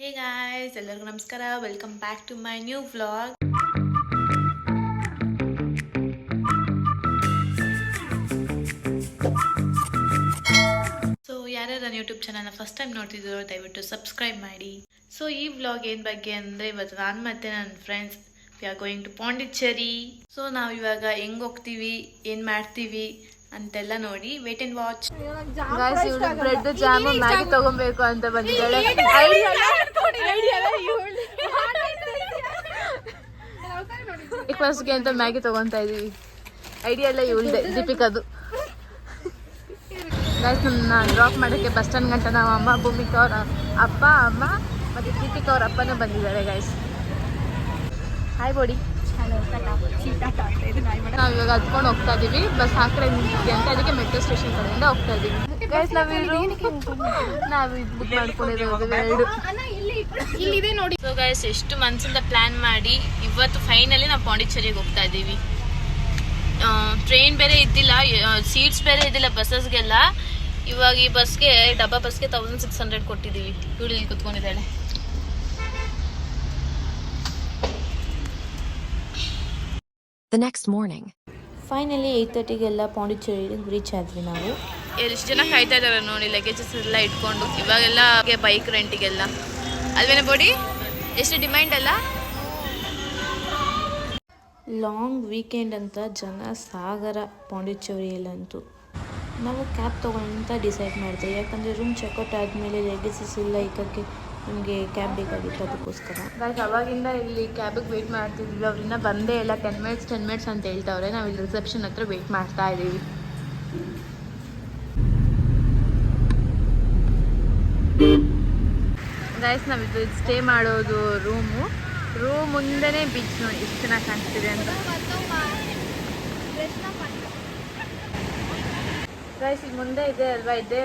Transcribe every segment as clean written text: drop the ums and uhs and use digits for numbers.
Hey guys, ಎಲ್ಲರಿಗೂ ನಮಸ್ಕಾರ. Welcome back to my new vlog. So ಯಾರ್ಯಾರು ನನ್ನ ಯೂಟ್ಯೂಬ್ ಚಾನಲ್ನ ಫಸ್ಟ್ ಟೈಮ್ ನೋಡ್ತಿದ್ರು ದಯವಿಟ್ಟು ಸಬ್ಸ್ಕ್ರೈಬ್ ಮಾಡಿ. ಸೊ ಈ ವ್ಲಾಗ್ ಏನು ಬಗ್ಗೆ ಅಂದರೆ ಇವತ್ತು ನಾನು ಮತ್ತೆ ನನ್ನ friends we are going to Pondicherry. So ನಾವು ಇವಾಗ ಹೆಂಗೆ ಹೋಗ್ತೀವಿ, ಏನು ಮಾಡ್ತೀವಿ ಅಂತೆಲ್ಲ ನೋಡಿ wait and watch. Bread jam Maggi ತಗೊಬೇಕು ಅಂತ ಬಂದಿದ್ದಾಳೆ. ಬ್ರೇಕ್ಫಾಸ್ಟ್ಗೆ ಅಂತ ಮ್ಯಾಗಿ ತಗೊಂತಾ ಇದೀವಿ. ಐಡಿಯಾ ಎಲ್ಲ ಇವಳ್ದೆ, ದೀಪಿಕದು. ಗೈಸ್ ನನ್ನ ಡ್ರಾಪ್ ಮಾಡೋಕ್ಕೆ ಬಸ್ ಸ್ಟ್ಯಾಂಡ್ ಗಂಟ ನಾವು ಅಮ್ಮ, ಭೂಮಿಕಾ ಅವ್ರ ಅಪ್ಪ, ಅಮ್ಮ ಮತ್ತು ದೀಪಿಕಾ ಅವ್ರ ಅಪ್ಪನೂ ಬಂದಿದ್ದಾರೆ ಗೈಸ್. Hi body. ನಾವು ಇವಾಗ ಹತ್ಕೊಂಡು ಹೋಗ್ತಾ ಇದೀವಿ. ಬಸ್ ಆ ಕಡೆ ನಿಂತಿದ್ವಿ ಅಂತ, ಅದಕ್ಕೆ ಮೆಟ್ರೋ ಸ್ಟೇಷನ್ ಕಡೆಯಿಂದ ಹೋಗ್ತಾ ಇದೀವಿ ಗೈಸ್. ನಾವು ಇದು ಬುಕ್ ಮಾಡ್ಕೊಂಡಿರೋದು ಇಲ್ಲಿದೆ ನೋಡಿ. ಸೊ ಗೈಸ್ ಎಷ್ಟು ಮನಸ್ಸಿಂದ ಪ್ಲಾನ್ ಮಾಡಿ ಇವತ್ತು ಫೈನಲಿ ನಾವು ಪಾಂಡಿಚೇರಿಗೆ ಹೋಗ್ತಾ ಇದ್ದೀವಿ. ಟ್ರೈನ್ ಬೇರೆ ಇದ್ದಿಲ್ಲ, ಸೀಟ್ಸ್ ಬೇರೆ ಇದ್ದಿಲ್ಲ ಬಸ್ಸಸ್ಗೆಲ್ಲ. ಇವಾಗ ಈ ಬಸ್ಗೆ ಡಬ್ಬಾ ಬಸ್ಗೆ 1600 ಕೊಟ್ಟಿದ್ದೀವಿ. ಇವಳು ಇಲ್ಲಿ ಕುತ್ಕೊಂಡಿದ್ದಾಳೆ. The next morning. ಫೈನಲಿ 8:30ಗೆಲ್ಲ ಪಾಂಡಿಚೇರಿಗೆ ರೀಚ್ ಆದ್ವಿ ನಾವು. ಎಷ್ಟು ಜನ ಕಾಯ್ತಾ ಇದ್ದಾರೆ ನೋಡಿ, ಲಗೇಜಸ್ ಎಲ್ಲ ಇಟ್ಕೊಂಡು. ಇವಾಗೆಲ್ಲ ಬೈಕ್ ರೆಂಟಿಗೆಲ್ಲ ಅಲ್ವೇನ ಬೋಡಿ, ಎಷ್ಟು ಡಿಮ್ಯಾಂಡ್ ಅಲ್ಲ. ಲಾಂಗ್ ವೀಕೆಂಡ್ ಅಂತ ಜನ ಸಾಗರ ಪಾಂಡಿಚೇರಿಯಲ್ಲಂತೂ. ನಾವು ಕ್ಯಾಬ್ ತೊಗೊಂಡು ಡಿಸೈಡ್ ಮಾಡಿದೆ, ಯಾಕಂದರೆ ರೂಮ್ ಚೆಕ್ಔಟ್ ಆದಮೇಲೆ ಲಗೇಜಸ್ ಎಲ್ಲ ಇಕ್ಕಕ್ಕೆ ನಮಗೆ ಕ್ಯಾಬ್ ಬೇಕಾಗಿತ್ತು, ಅದಕ್ಕೋಸ್ಕರ. ಗೈಸ್ ಅವಾಗಿಂದ ಇಲ್ಲಿ ಕ್ಯಾಬಿಗೆ ವೆಯ್ಟ್ ಮಾಡ್ತಿದ್ವಿ. ಅವ್ರನ್ನ ಬಂದೇ ಇಲ್ಲ. 10 ಮಿನಿಟ್ಸ್ ಅಂತ ಹೇಳ್ತಾವ್ರೆ. ನಾವು ಇಲ್ಲಿ ರಿಸೆಪ್ಷನ್ ಹತ್ರ ವೆಯ್ಟ್ ಮಾಡ್ತಾ ಇದ್ದೀವಿ. ಗೈಸ್ ನಾವಿದು ಸ್ಟೇ ಮಾಡೋದು ರೂಮ್ ಮುಂದೆನೇ ಬೀಚ್. ನೋಡಿ ಎಷ್ಟು ಚೆನ್ನಾಗಿ ಕಾಣಿಸ್ತಿದೆ ಅಂತ. ಗೈಸ್ ಈಗ ಮುಂದೆ ಇದೆ ಅಲ್ವಾ, ಇದೆ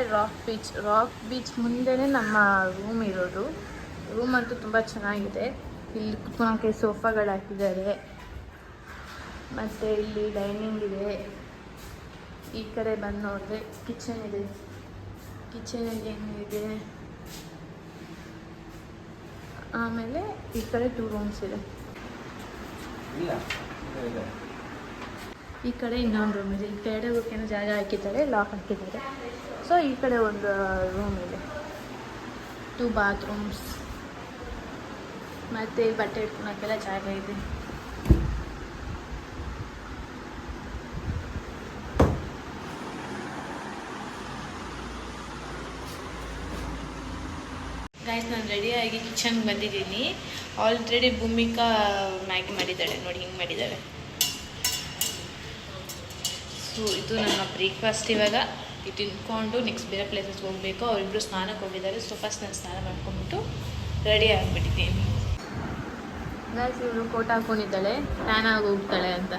ರಾಕ್ ಬೀಚ್ ಮುಂದೆನೇ ನಮ್ಮ ರೂಮ್ ಇರೋದು. ರೂಮ್ ಅಂತೂ ತುಂಬ ಚೆನ್ನಾಗಿದೆ. ಇಲ್ಲಿ ಕುತ್ಕೊಳಕ್ಕೆ ಸೋಫಾಗಳು ಹಾಕಿದ್ದಾರೆ, ಮತ್ತು ಇಲ್ಲಿ ಡೈನಿಂಗ್ ಇದೆ. ಈ ಕಡೆ ಬಂದು ನೋಡಿದ್ರೆ ಕಿಚನ್ ಇದೆ. ಕಿಚನಲ್ಲಿ ಏನಿದೆ, ಆಮೇಲೆ ಈ ಕಡೆ 2 ರೂಮ್ಸ್ ಇದೆ. ಈ ಕಡೆ ಇನ್ನೊಂದು ರೂಮ್ ಇದೆ. ಈ ಕಡೆ ಹೋಗೋಕ್ಕೇನೋ ಜಾಗ ಹಾಕಿದ್ದಾರೆ, ಲಾಕ್ ಹಾಕಿದ್ದಾರೆ. ಸೊ ಈ ಕಡೆ ಒಂದು ರೂಮ್ ಇದೆ, 2 ಬಾತ್ರೂಮ್ಸ್, ಮತ್ತು ಬಟ್ಟೆ ಇಟ್ಕೊಳಕ್ಕೆಲ್ಲ ಜಾಗ ಇದೆ. ಗೈಸ್ ನಾನು ರೆಡಿಯಾಗಿ ಕಿಚನ್ಗೆ ಬಂದಿದ್ದೀನಿ. ಆಲ್ರೆಡಿ ಭೂಮಿಕಾ ಮ್ಯಾಗಿ ಮಾಡಿದ್ದಾಳೆ ನೋಡಿ, ಹಿಂಗೆ ಮಾಡಿದ್ದಾಳೆ. ಸೊ ಇದು ನಮ್ಮ ಬ್ರೇಕ್ಫಾಸ್ಟ್. ಇವಾಗ ಇದು ತಿನ್ಕೊಂಡು ನೆಕ್ಸ್ಟ್ ಬೇರೆ ಪ್ಲೇಸಸ್ಗೆ ಹೋಗಬೇಕು. ಅವರಿಬ್ಬರು ಸ್ನಾನಕ್ಕೆ ಹೋಗಿದ್ದಾರೆ. ಸೊ ಫಸ್ಟ್ ನಾನು ಸ್ನಾನ ಮಾಡ್ಕೊಂಡ್ಬಿಟ್ಟು ರೆಡಿ ಆಗಿಬಿಟ್ಟಿದ್ದೀನಿ. ಗೈಸ್ ಇವಳು ಕೋಟ್ ಹಾಕೊಂಡಿದ್ದಾಳೆ, ಟ್ಯಾನ್ ಆಗಿ ಹೋಗ್ತಾಳೆ ಅಂತ.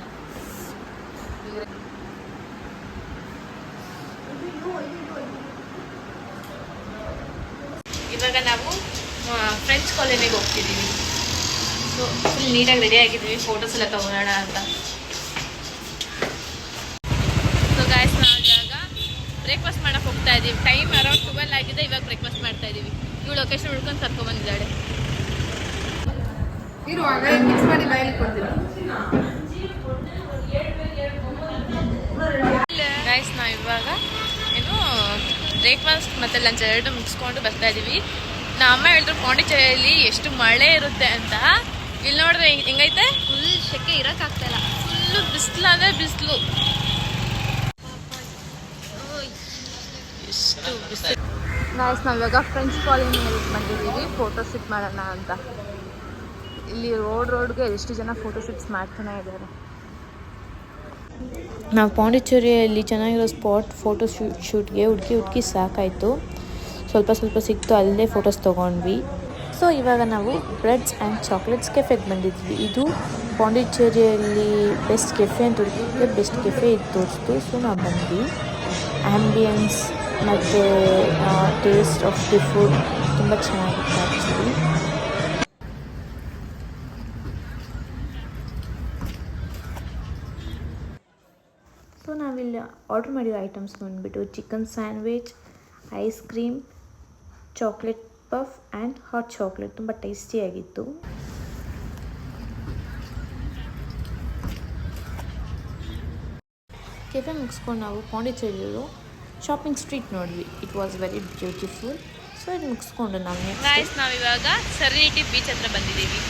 ಇವಾಗ ನಾವು ಫ್ರೆಂಚ್ ಕಾಲೋನಿಗೆ ಹೋಗ್ತಿದ್ದೀವಿ. ಸೊ ಫುಲ್ ನೀಟಾಗಿ ರೆಡಿ ಆಗಿದ್ದೀವಿ, ಫೋಟೋಸ್ ಎಲ್ಲ ತೊಗೊಳ್ಳೋಣ ಅಂತ. ಸೊ ಗಾಯ್ಸ್ ನಾವು ಇವಾಗ ಬ್ರೇಕ್ಫಾಸ್ಟ್ ಮಾಡೋಕ್ಕೆ ಹೋಗ್ತಾ ಇದ್ದೀವಿ. ಟೈಮ್ ಅರೌಂಡ್ 12 ಆಗಿದೆ. ಇವಾಗ ಬ್ರೇಕ್ಫಾಸ್ಟ್ ಮಾಡ್ತಾ ಇದ್ದೀವಿ. ಇವಳು ಲೊಕೇಶನ್ ಹುಡ್ಕೊಂಡು ಕರ್ಕೊಂಡ್ಬಂದಿದ್ದಾಳೆ. ಗೈಸ್ ನಾವು ಇವಾಗ ಏನು ಬ್ರೇಕ್ಫಾಸ್ಟ್ ಮತ್ತು ಲಂಚ್ ಎರಡು ಮುಗಿಸ್ಕೊಂಡು ಬರ್ತಾ ಇದ್ದೀವಿ. ನಮ್ಮ ಅಮ್ಮ ಹೇಳಿದ್ರು ಪಾಂಡಿಚೇರಿಯಲ್ಲಿ ಎಷ್ಟು ಮಳೆ ಇರುತ್ತೆ ಅಂತ. ಇಲ್ಲಿ ನೋಡಿದ್ರೆ ಹೆಂಗೈತೆ, ಫುಲ್ ಸೆಕೆ ಇರೋಕ್ಕಾಗ್ತಾಯಿಲ್ಲ. ಫುಲ್ಲು ಬಿಸಿಲು ಅಂದರೆ ಬಿಸಿಲು, ಎಷ್ಟು ಬಿಸಿಲು. ಗೈಸ್ ನಾವಿವಾಗ ಫ್ರೆಂಚ್ ಕಾಲೋನಿಯಲ್ಲಿ ಬಂದಿದ್ದೀವಿ ಫೋಟೋ ಶೂಟ್ ಮಾಡೋಣ ಅಂತ. ಇಲ್ಲಿ ರೋಡ್ಗೆ ಎಷ್ಟು ಜನ ಫೋಟೋ ಶೂಟ್ಸ್ ಮಾಡ್ತಾನೆ ಇದ್ದಾರೆ. ನಾವು ಪಾಂಡಿಚೇರಿಯಲ್ಲಿ ಚೆನ್ನಾಗಿರೋ ಸ್ಪಾಟ್ ಫೋಟೋ ಶೂಟ್ಗೆ ಹುಡುಕಿ ಸಾಕಾಯಿತು. ಸ್ವಲ್ಪ ಸಿಕ್ತು, ಅಲ್ಲೇ ಫೋಟೋಸ್ ತೊಗೊಂಡ್ವಿ. ಸೊ ಇವಾಗ ನಾವು ಬ್ರೆಡ್ಸ್ ಆ್ಯಂಡ್ ಚಾಕ್ಲೇಟ್ಸ್ ಕೆಫೆಗೆ ಬಂದಿದ್ವಿ. ಇದು ಪಾಂಡಿಚೇರಿಯಲ್ಲಿ ಬೆಸ್ಟ್ ಕೆಫೆ ಅಂತ ಹುಡುಕಿದ್ರೆ ಬೆಸ್ಟ್ ಕೆಫೆ ಇದು ತೋರಿಸ್ತು. ಸೊ ನಾವು ಬಂದ್ವಿ. ಆ್ಯಂಬಿಯನ್ಸ್ ಮತ್ತು ಟೇಸ್ಟ್ ಆಫ್ ದಿ ಫುಡ್ ತುಂಬ ಚೆನ್ನಾಗಿತ್ತು ಆ್ಯಕ್ಚುಲಿ. ಸೊ ನಾವಿಲ್ಲಿ ಆರ್ಡ್ರ್ ಮಾಡಿರೋ ಐಟಮ್ಸ್ ಬಂದುಬಿಟ್ಟು chicken sandwich, ice cream, chocolate puff and hot chocolate ತುಂಬ ಟೇಸ್ಟಿಯಾಗಿತ್ತು. ಕೆಫೆ ಮುಗಿಸ್ಕೊಂಡು ನಾವು ಪಾಂಡಿಚೇರಿಯಲ್ಲೂ ಶಾಪಿಂಗ್ ಸ್ಟ್ರೀಟ್ ನೋಡಿದ್ವಿ. It was very beautiful. So ಇದು ಮುಗಿಸ್ಕೊಂಡು ನಾವು ನೆಕ್ಸ್ಟ್ ನಾವಿವಾಗ ಸೆರೆನಿಟಿ ಬೀಚ್ ಹತ್ರ ಬಂದಿದ್ದೀವಿ.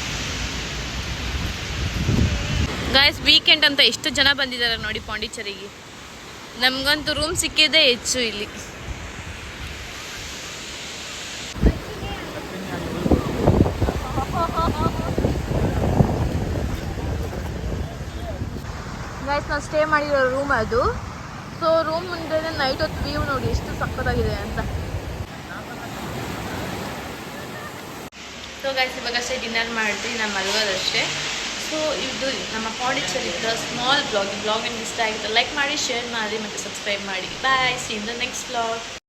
ಗಾಯ್ಸ್ ವೀಕೆಂಡ್ ಅಂತ ಎಷ್ಟು ಜನ ಬಂದಿದ್ದಾರೆ ನೋಡಿ ಪಾಂಡಿಚೇರಿಗೆ. ನಮಗಂತೂ ರೂಮ್ ಸಿಕ್ಕಿದೆ ಹೆಚ್ಚು ಇಲ್ಲಿ. ಗೈಸ್ ನಾವು ಸ್ಟೇ ಮಾಡಿರೋ ರೂಮ್ ಅದು. ಸೊ ರೂಮ್ ಮುಂದೆ ನೈಟ್ ಹೊತ್ತು ವ್ಯೂ ನೋಡಿ ಎಷ್ಟು ಸಕ್ಕತ್ತಾಗಿದೆ ಅಂತ. ಸೊ ಗೈಸ್ ಇವಾಗ ಅಷ್ಟೇ ಡಿನ್ನರ್ ಮಾಡಿದ್ವಿ, ನಾವು ಮಲಗೋದಷ್ಟೇ. ಸೊ ಇದು ನಮ್ಮ ಪಾಂಡಿಚೇರಿ ಸ್ಮಾಲ್ ಬ್ಲಾಗ್. ಈ ಬ್ಲಾಗ್ ನಿಮ್ಗೆ ಇಷ್ಟ ಆಗಿದೆ ಲೈಕ್ ಮಾಡಿ, ಶೇರ್ ಮಾಡಿ ಮತ್ತು ಸಬ್ಸ್ಕ್ರೈಬ್ ಮಾಡಿ. Bye, see in the next blog.